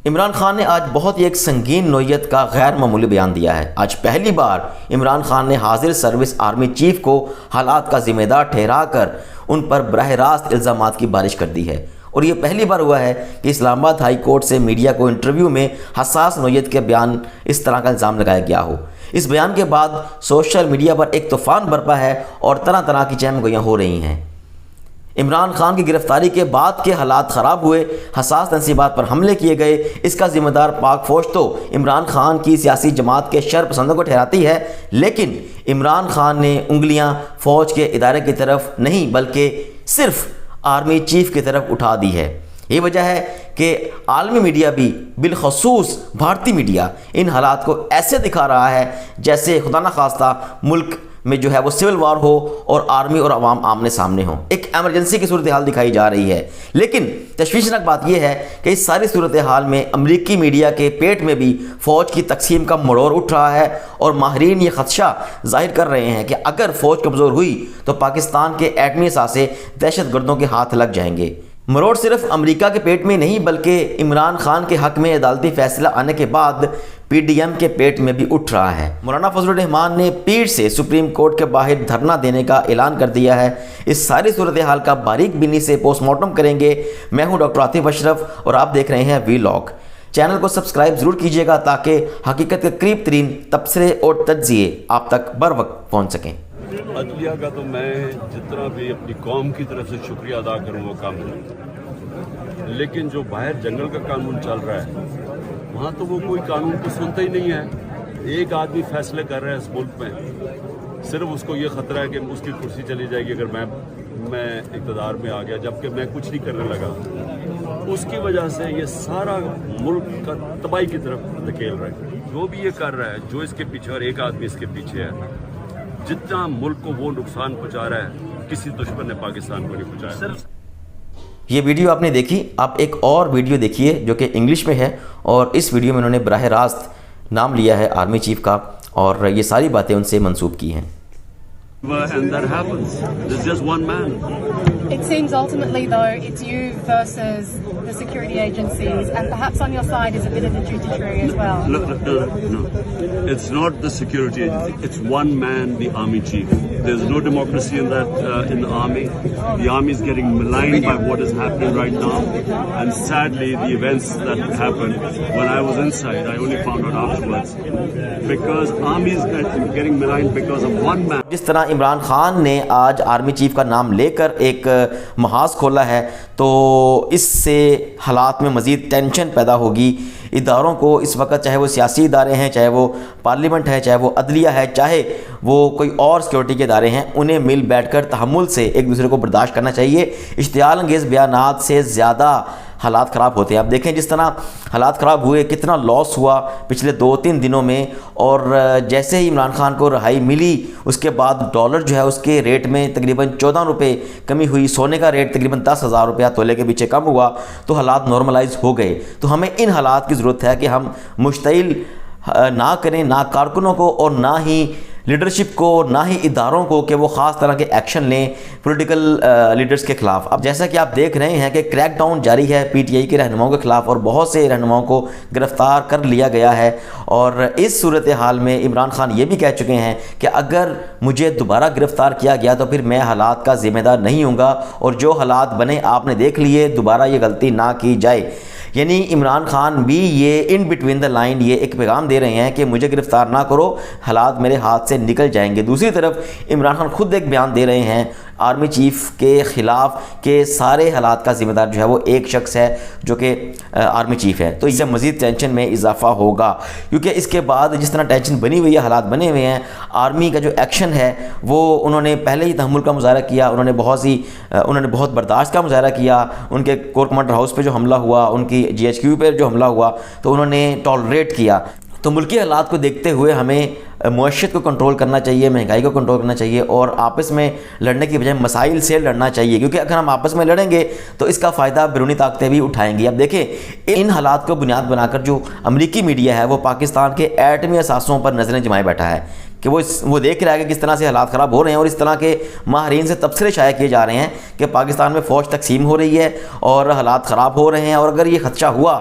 عمران خان نے آج بہت ہی ایک سنگین نوعیت کا غیر معمولی بیان دیا ہے۔ آج پہلی بار عمران خان نے حاضر سروس آرمی چیف کو حالات کا ذمہ دار ٹھہرا کر ان پر براہ راست الزامات کی بارش کر دی ہے، اور یہ پہلی بار ہوا ہے کہ اسلام آباد ہائی کورٹ سے میڈیا کو انٹرویو میں حساس نوعیت کے بیان اس طرح کا الزام لگایا گیا ہو۔ اس بیان کے بعد سوشل میڈیا پر ایک طوفان برپا ہے اور طرح طرح کی چہم گوئیاں ہو رہی ہیں۔ عمران خان کی گرفتاری کے بعد کے حالات خراب ہوئے، حساس تنصیبات پر حملے کیے گئے، اس کا ذمہ دار پاک فوج تو عمران خان کی سیاسی جماعت کے شر پسندوں کو ٹھہراتی ہے، لیکن عمران خان نے انگلیاں فوج کے ادارے کی طرف نہیں بلکہ صرف آرمی چیف کی طرف اٹھا دی ہے۔ یہ وجہ ہے کہ عالمی میڈیا بھی بالخصوص بھارتی میڈیا ان حالات کو ایسے دکھا رہا ہے جیسے خدا نخواستہ ملک میں جو ہے وہ سول وار ہو اور آرمی اور عوام آمنے سامنے ہوں، ایک ایمرجنسی کی صورتحال دکھائی جا رہی ہے۔ لیکن تشویشناک بات یہ ہے کہ اس ساری صورتحال میں امریکی میڈیا کے پیٹ میں بھی فوج کی تقسیم کا مڑور اٹھ رہا ہے، اور ماہرین یہ خدشہ ظاہر کر رہے ہیں کہ اگر فوج کمزور ہوئی تو پاکستان کے ایٹمی اثاثے دہشت گردوں کے ہاتھ لگ جائیں گے۔ مروڑ صرف امریکہ کے پیٹ میں نہیں بلکہ عمران خان کے حق میں عدالتی فیصلہ آنے کے بعد پی ڈی ایم کے پیٹ میں بھی اٹھ رہا ہے۔ مولانا فضل الرحمان نے پیر سے سپریم کورٹ کے باہر دھرنا دینے کا اعلان کر دیا ہے۔ اس ساری صورتحال کا باریک بینی سے پوسٹ مارٹم کریں گے۔ میں ہوں ڈاکٹر عاطف اشرف اور آپ دیکھ رہے ہیں وی لاگ۔ چینل کو سبسکرائب ضرور کیجیے گا تاکہ حقیقت کے قریب ترین تبصرے اور تجزیے آپ تک بر وقت پہنچ سکیں۔ عدلیہ کا تو میں جتنا بھی اپنی قوم کی طرف سے شکریہ ادا کروں وہ کام کروں، لیکن جو باہر جنگل کا قانون چل رہا ہے وہاں تو وہ کوئی قانون کو سنتا ہی نہیں ہے۔ ایک آدمی فیصلے کر رہا ہے اس ملک میں، صرف اس کو یہ خطرہ ہے کہ اس کی کرسی چلی جائے گی اگر میں اقتدار میں آ گیا، جبکہ میں کچھ نہیں کرنے لگا۔ اس کی وجہ سے یہ سارا ملک کا تباہی کی طرف دھکیل رہا ہے۔ جو بھی یہ کر رہا ہے، جو اس کے پیچھے اور ایک آدمی اس کے پیچھے ہے، جتنا ملک کو وہ نقصان پہنچا رہا ہے کسی دشمن نے پاکستان کو نہیں پہنچایا۔ یہ ویڈیو آپ نے دیکھی، آپ ایک اور ویڈیو دیکھیے جو کہ انگلش میں ہے، اور اس ویڈیو میں انہوں نے براہ راست نام لیا ہے آرمی چیف کا، اور یہ ساری باتیں ان سے منسوب کی ہیں۔ And that happens. There's just one man. It seems ultimately, though, it's you versus the security agencies, and perhaps on your side is a bit of the judiciary as well. No. It's not the security agency. It's one man, the army chief. There's no democracy in the army. The army is getting maligned by what is happening right now. And sadly, the events that happened when I was inside, I only found out afterwards. Because army is getting maligned because of one man. جس طرح عمران خان نے آج army chief کا نام لے کر ایک محاذ کھولا ہے، تو اس سے حالات میں مزید ٹینشن پیدا ہوگی۔ اداروں کو اس وقت، چاہے وہ سیاسی ادارے ہیں، چاہے وہ پارلیمنٹ ہے، چاہے وہ عدلیہ ہے، چاہے وہ کوئی اور سیکورٹی کے ادارے ہیں، انہیں مل بیٹھ کر تحمل سے ایک دوسرے کو برداشت کرنا چاہیے۔ اشتعال انگیز بیانات سے زیادہ حالات خراب ہوتے ہیں۔ آپ دیکھیں جس طرح حالات خراب ہوئے، کتنا لاس ہوا پچھلے 2-3 دنوں میں، اور جیسے ہی عمران خان کو رہائی ملی اس کے بعد ڈالر جو ہے اس کے ریٹ میں تقریباً 14 روپے کمی ہوئی، سونے کا ریٹ تقریباً 10,000 روپیہ تولے کے پیچھے کم ہوا، تو حالات نارملائز ہو گئے۔ تو ہمیں ان حالات کی ضرورت ہے کہ ہم مشتعل نہ کریں، نہ کارکنوں کو اور نہ ہی لیڈرشپ کو، نہ ہی اداروں کو، کہ وہ خاص طرح کے ایکشن لیں پولیٹیکل لیڈرز کے خلاف۔ اب جیسا کہ آپ دیکھ رہے ہیں کہ کریک ڈاؤن جاری ہے پی ٹی آئی کے رہنماؤں کے خلاف، اور بہت سے رہنماؤں کو گرفتار کر لیا گیا ہے، اور اس صورتحال میں عمران خان یہ بھی کہہ چکے ہیں کہ اگر مجھے دوبارہ گرفتار کیا گیا تو پھر میں حالات کا ذمہ دار نہیں ہوں گا، اور جو حالات بنے آپ نے دیکھ لیے، دوبارہ یہ غلطی نہ کی جائے۔ یعنی عمران خان بھی یہ ان بٹوین دا لائن یہ ایک پیغام دے رہے ہیں کہ مجھے گرفتار نہ کرو، حالات میرے ہاتھ سے نکل جائیں گے۔ دوسری طرف عمران خان خود ایک بیان دے رہے ہیں آرمی چیف کے خلاف کہ سارے حالات کا ذمہ دار جو ہے وہ ایک شخص ہے جو کہ آرمی چیف ہے۔ تو اس سے مزید ٹینشن میں اضافہ ہوگا، کیونکہ اس کے بعد جس طرح ٹینشن بنی ہوئی ہے، حالات بنے ہوئے ہیں، آرمی کا جو ایکشن ہے وہ انہوں نے پہلے ہی تحمل کا مظاہرہ کیا، انہوں نے بہت برداشت کا مظاہرہ کیا۔ ان کے کور کمانڈر ہاؤس پہ جو حملہ ہوا، ان کی جی ایچ کیو پہ جو حملہ ہوا، تو انہوں نے ٹالریٹ کیا۔ تو ملکی حالات کو دیکھتے ہوئے ہمیں معیشت کو کنٹرول کرنا چاہیے، مہنگائی کو کنٹرول کرنا چاہیے، اور آپس میں لڑنے کی بجائے مسائل سے لڑنا چاہیے، کیونکہ اگر ہم آپس میں لڑیں گے تو اس کا فائدہ بیرونی طاقتیں بھی اٹھائیں گی۔ اب دیکھیں ان حالات کو بنیاد بنا کر جو امریکی میڈیا ہے وہ پاکستان کے ایٹمی اثاثوں پر نظریں جمائے بیٹھا ہے، کہ وہ دیکھ رہا ہے کہ کس طرح سے حالات خراب ہو رہے ہیں، اور اس طرح کے ماہرین سے تبصرے شائع کیے جا رہے ہیں کہ پاکستان میں فوج تقسیم ہو رہی ہے اور حالات خراب ہو رہے ہیں، اور اگر یہ خدشہ ہوا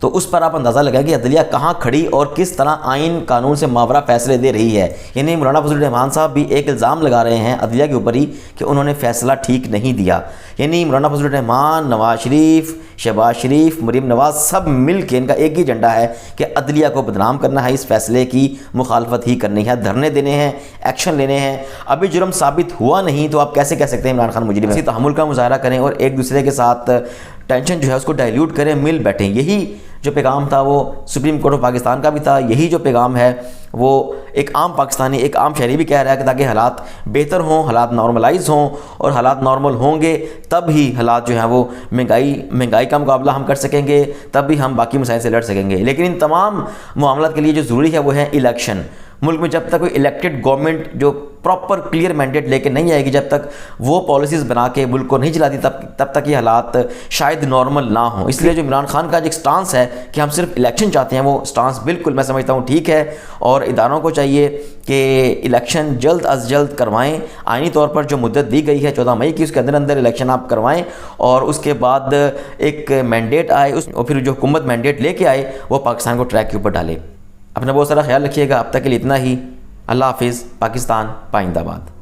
تو اس پر آپ اندازہ لگائیں کہ عدلیہ کہاں کھڑی اور کس طرح آئین قانون سے ماورا فیصلے دے رہی ہے. یعنی مولانا فضل الرحمان صاحب بھی ایک الزام لگا رہے ہیں عدلیہ کے اوپر ہی کہ انہوں نے فیصلہ ٹھیک نہیں دیا. یعنی مولانا فضل الرحمان، نواز شریف، شہباز شریف، مریم نواز سب مل کے ان کا ایک ہی ایجنڈا ہے کہ عدلیہ کو بدنام کرنا ہے، اس فیصلے کی مخالفت ہی کرنی ہے، دھرنے دینے ہیں، ایکشن لینے ہیں. ابھی جرم ثابت ہوا نہیں تو آپ کیسے کہہ سکتے ہیں عمران خان مجرم ہے؟ اسی تحمل کا مظاہرہ کریں اور ایک دوسرے کے ساتھ ٹینشن جو ہے اس کو ڈائلیوٹ کریں، مل بیٹھیں. یہی جو پیغام تھا وہ سپریم کورٹ آف پاکستان کا بھی تھا. یہی جو پیغام ہے وہ ایک عام پاکستانی، ایک عام شہری بھی کہہ رہا ہے کہ تاکہ حالات بہتر ہوں، حالات نارملائز ہوں، اور حالات نارمل ہوں گے تب ہی حالات جو ہیں وہ مہنگائی کا مقابلہ ہم کر سکیں گے، تب بھی ہم باقی مسائل سے لڑ سکیں گے. لیکن ان تمام معاملات کے لیے جو ضروری ہے وہ ہے الیکشن. ملک میں جب تک کوئی الیکٹڈ گورنمنٹ جو پراپر کلیئر مینڈیٹ لے کے نہیں آئے گی، جب تک وہ پالیسیز بنا کے ملک کو نہیں چلاتی، تب تک یہ حالات شاید نارمل نہ ہوں. اس لیے جو عمران خان کا جو ایک سٹانس ہے کہ ہم صرف الیکشن چاہتے ہیں، وہ سٹانس بالکل میں سمجھتا ہوں ٹھیک ہے. اور اداروں کو چاہیے کہ الیکشن جلد از جلد کروائیں. آئینی طور پر جو مدت دی گئی ہے 14 مئی کی، اس کے اندر اندر الیکشن آپ کروائیں، اور اس کے بعد ایک مینڈیٹ آئے، اور پھر جو حکومت مینڈیٹ لے کے آئے وہ پاکستان کو ٹریک کے اوپر ڈالے. اپنا بہت سارا خیال رکھیے گا. اب تک کے لیے اتنا ہی. اللہ حافظ. پاکستان پائندہ باد.